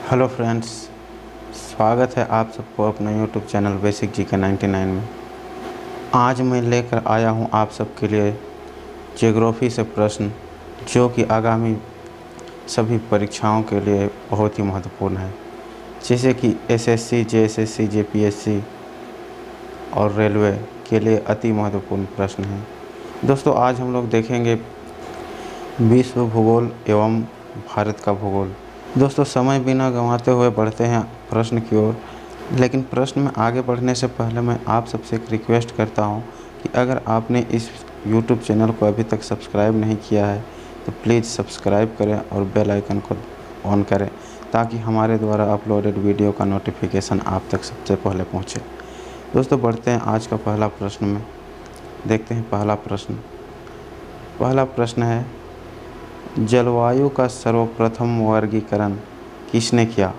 Hello friends, स्वागत है आप सबको अपने यूट्यूब चैनल बेसिक जीके 99 में। आज मैं लेकर आया हूं आप सबके लिए ज्योग्राफी से प्रश्न जो कि आगामी सभी परीक्षाओं के लिए बहुत ही महत्वपूर्ण है, जैसे कि एसएससी, जेएसएससी, जेपीएससी और रेलवे के लिए अति महत्वपूर्ण प्रश्न हैं। दोस्तों, आज हम लोग देखेंगे विश्व भूगोल एवं भारत का भूगोल। दोस्तों, समय बिना गंवाते हुए बढ़ते हैं प्रश्न की ओर। लेकिन प्रश्न में आगे बढ़ने से पहले मैं आप सबसे एक रिक्वेस्ट करता हूं कि अगर आपने इस YouTube चैनल को अभी तक सब्सक्राइब नहीं किया है तो प्लीज़ सब्सक्राइब करें और बेल आइकन को ऑन करें ताकि हमारे द्वारा अपलोडेड वीडियो का नोटिफिकेशन आप तक सबसे पहले पहुंचे। दोस्तों, बढ़ते हैं आज का पहला प्रश्न में। देखते हैं पहला प्रश्न है, जलवायु का सर्वप्रथम वर्गीकरण किसने किया?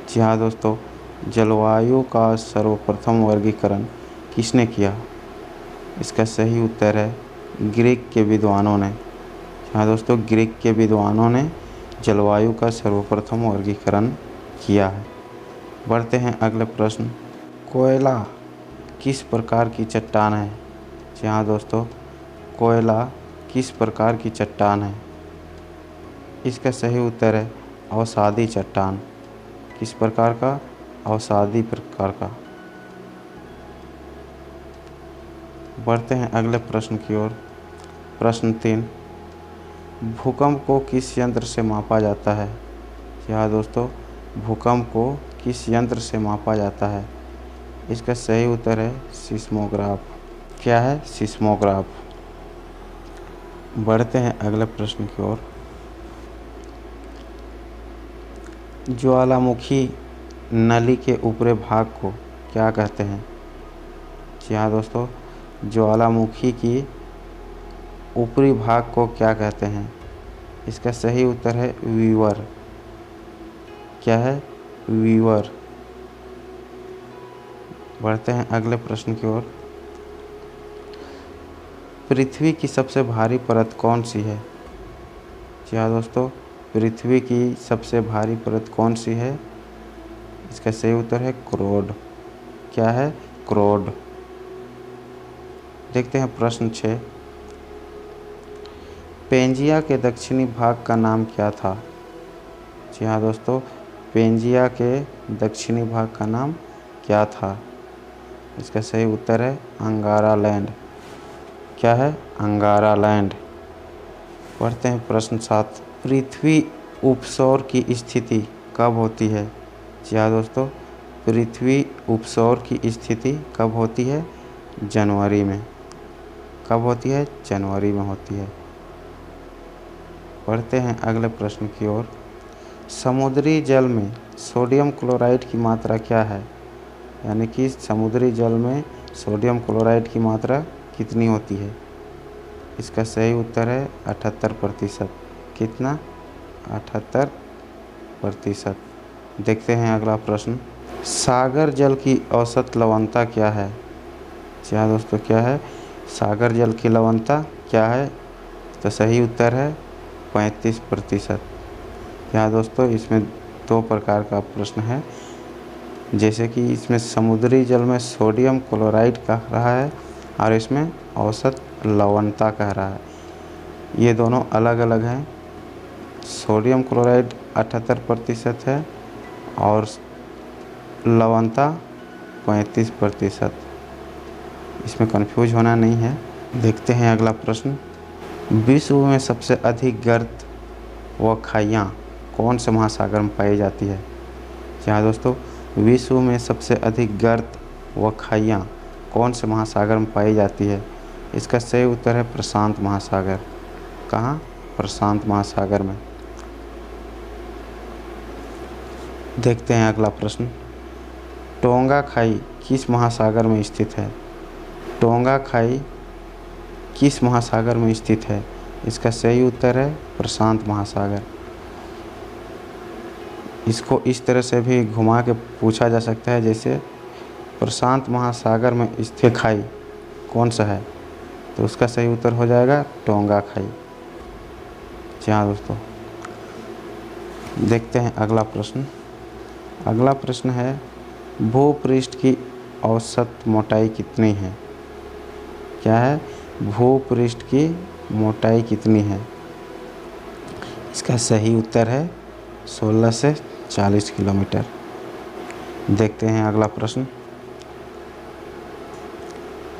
जी हाँ दोस्तों, जलवायु का सर्वप्रथम वर्गीकरण किसने किया? इसका सही उत्तर है ग्रीक के विद्वानों ने। हाँ दोस्तों, ग्रीक के विद्वानों ने जलवायु का सर्वप्रथम वर्गीकरण किया है। बढ़ते हैं अगले प्रश्न। कोयला किस प्रकार की चट्टान है? जी हाँ दोस्तों, कोयला किस प्रकार की चट्टान है? इसका सही उत्तर है अवसादी चट्टान। किस प्रकार का? अवसादी प्रकार का। बढ़ते हैं अगले प्रश्न की ओर। प्रश्न 3, भूकंप को किस यंत्र से मापा जाता है? जी हाँ दोस्तों, भूकंप को किस यंत्र से मापा जाता है? इसका सही उत्तर है सिस्मोग्राफ। क्या है? सिस्मोग्राफ। बढ़ते हैं अगले प्रश्न की ओर। ज्वालामुखी नली के ऊपरी भाग को क्या कहते हैं? जी हाँ दोस्तों, ज्वालामुखी की ऊपरी भाग को क्या कहते हैं? इसका सही उत्तर है वीवर। क्या है? वीवर। बढ़ते हैं अगले प्रश्न की ओर। पृथ्वी की सबसे भारी परत कौन सी है? जी हाँ दोस्तों, पृथ्वी की सबसे भारी परत कौन सी है? इसका सही उत्तर है क्रोड। क्या है? क्रोड। देखते हैं प्रश्न 6, पेंजिया के दक्षिणी भाग का नाम क्या था? जी हाँ दोस्तों, पेंजिया के दक्षिणी भाग का नाम क्या था? इसका सही उत्तर है अंगारा लैंड। क्या है? अंगारा लैंड। पढ़ते हैं प्रश्न 7, पृथ्वी उपसौर की स्थिति कब होती है? जी हाँ दोस्तों, पृथ्वी उपसौर की स्थिति कब होती है? जनवरी में। कब होती है? जनवरी में होती है। पढ़ते हैं अगले प्रश्न की ओर। समुद्री जल में सोडियम क्लोराइड की मात्रा क्या है? यानी कि समुद्री जल में सोडियम क्लोराइड की मात्रा कितनी होती है? इसका सही उत्तर है 78%। कितना? 78%। देखते हैं अगला प्रश्न। सागर जल की औसत लवणता क्या है? जी हाँ दोस्तों, क्या है? सागर जल की लवणता क्या है? तो सही उत्तर है 35%। यहाँ दोस्तों, इसमें दो प्रकार का प्रश्न है, जैसे कि इसमें समुद्री जल में सोडियम क्लोराइड कह रहा है और इसमें औसत लवणता कह रहा है। ये दोनों अलग अलग हैं। सोडियम क्लोराइड 78% है और लवणता 35%। इसमें कंफ्यूज होना नहीं है। देखते हैं अगला प्रश्न। विश्व में सबसे अधिक गर्त व खाइयाँ कौन से महासागर में पाई जाती है? जहाँ दोस्तों, विश्व में सबसे अधिक गर्त व खाइयाँ कौन से महासागर में पाई जाती है? इसका सही उत्तर है प्रशांत महासागर। कहाँ? प्रशांत महासागर में। देखते हैं अगला प्रश्न। टोंगा खाई किस महासागर में स्थित है? टोंगा खाई किस महासागर में स्थित है? इसका सही उत्तर है प्रशांत महासागर। इसको इस तरह से भी घुमा के पूछा जा सकता है, जैसे प्रशांत महासागर में स्थित खाई कौन सा है? तो उसका सही उत्तर हो जाएगा टोंगा खाई। जी हाँ दोस्तों। देखते हैं अगला प्रश्न। अगला प्रश्न है, भूपृष्ठ की औसत मोटाई कितनी है? क्या है? भूपृष्ठ की मोटाई कितनी है? इसका सही उत्तर है 16 से 40 किलोमीटर। देखते हैं अगला प्रश्न,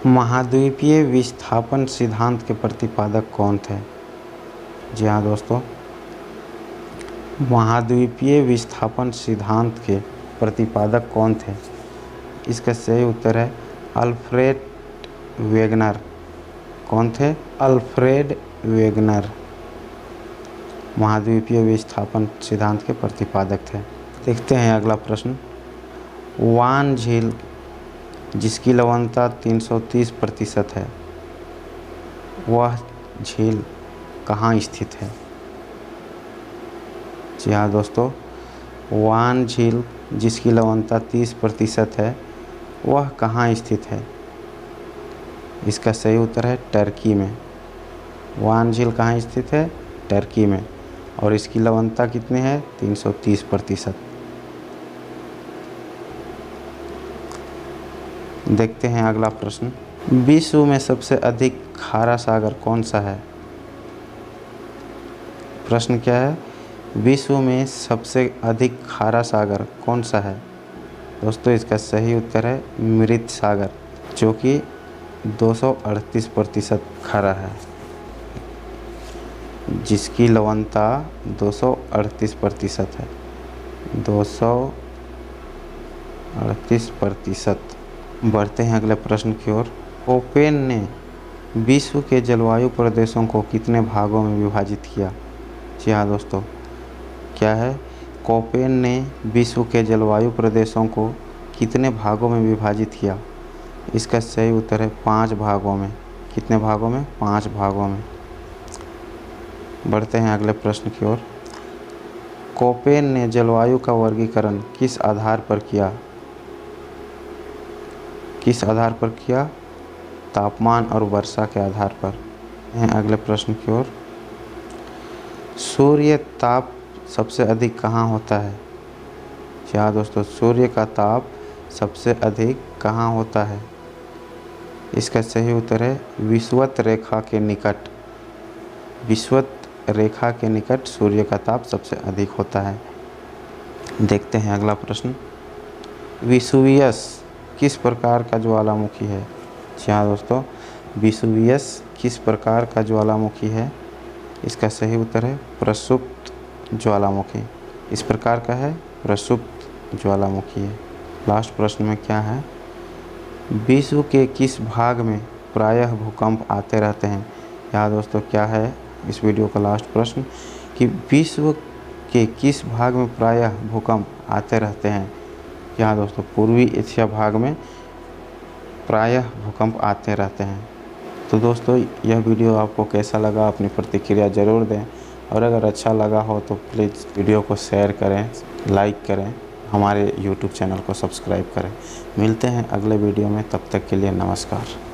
महाद्वीपीय विस्थापन सिद्धांत के प्रतिपादक कौन थे? जी हाँ दोस्तों, महाद्वीपीय विस्थापन सिद्धांत के प्रतिपादक कौन थे? इसका सही उत्तर है अल्फ्रेड वेगनर। कौन थे? अल्फ्रेड वेगनर महाद्वीपीय विस्थापन सिद्धांत के प्रतिपादक थे। देखते हैं अगला प्रश्न, वान झील जिसकी लवणता 330% है, वह झील कहाँ स्थित है? जी हाँ दोस्तों, वान झील जिसकी लवणता 30% है, वह कहाँ स्थित है? इसका सही उत्तर है टर्की में। वान झील कहाँ स्थित है? टर्की में। और इसकी लवणता कितनी है? 330%। देखते हैं अगला प्रश्न, विश्व में सबसे अधिक खारा सागर कौन सा है? प्रश्न क्या है? विश्व में सबसे अधिक खारा सागर कौन सा है? दोस्तों इसका सही उत्तर है मृत सागर, जो कि 238% खारा है, जिसकी लवणता 238% है। 238%। बढ़ते हैं अगले प्रश्न की ओर। कोपेन ने विश्व के जलवायु प्रदेशों को कितने भागों में विभाजित किया? जी हाँ दोस्तों, क्या है? कोपेन ने विश्व के जलवायु प्रदेशों को कितने भागों में विभाजित किया? इसका सही उत्तर है 5 भागों में। कितने भागों में? 5 भागों में। बढ़ते हैं अगले प्रश्न की ओर। कोपेन ने जलवायु का वर्गीकरण किस आधार पर किया? किस आधार पर किया? तापमान और वर्षा के आधार पर। अगले प्रश्न की ओर। सूर्य ताप सबसे अधिक कहाँ होता है? जी हाँ दोस्तों, सूर्य का ताप सबसे अधिक कहाँ होता है? इसका सही उत्तर है विषुवत रेखा के निकट। विषुवत रेखा के निकट सूर्य का ताप सबसे अधिक होता है। देखते हैं अगला प्रश्न, विसुवियस किस प्रकार का ज्वालामुखी है? जी हाँ दोस्तों, विसुवियस किस प्रकार का ज्वालामुखी है? इसका सही उत्तर है प्रसुप्त ज्वालामुखी। इस प्रकार का है, प्रसुप्त ज्वालामुखी है। लास्ट प्रश्न में क्या है, विश्व के किस भाग में प्रायः भूकंप आते रहते हैं? यहाँ दोस्तों क्या है इस वीडियो का लास्ट प्रश्न, कि विश्व के किस भाग में प्रायः भूकंप आते रहते हैं? यहाँ दोस्तों पूर्वी एशिया भाग में प्रायः भूकंप आते रहते हैं। तो दोस्तों यह वीडियो आपको कैसा लगा, अपनी प्रतिक्रिया ज़रूर दें, और अगर अच्छा लगा हो तो प्लीज़ वीडियो को शेयर करें, लाइक करें, हमारे YouTube चैनल को सब्सक्राइब करें। मिलते हैं अगले वीडियो में, तब तक के लिए नमस्कार।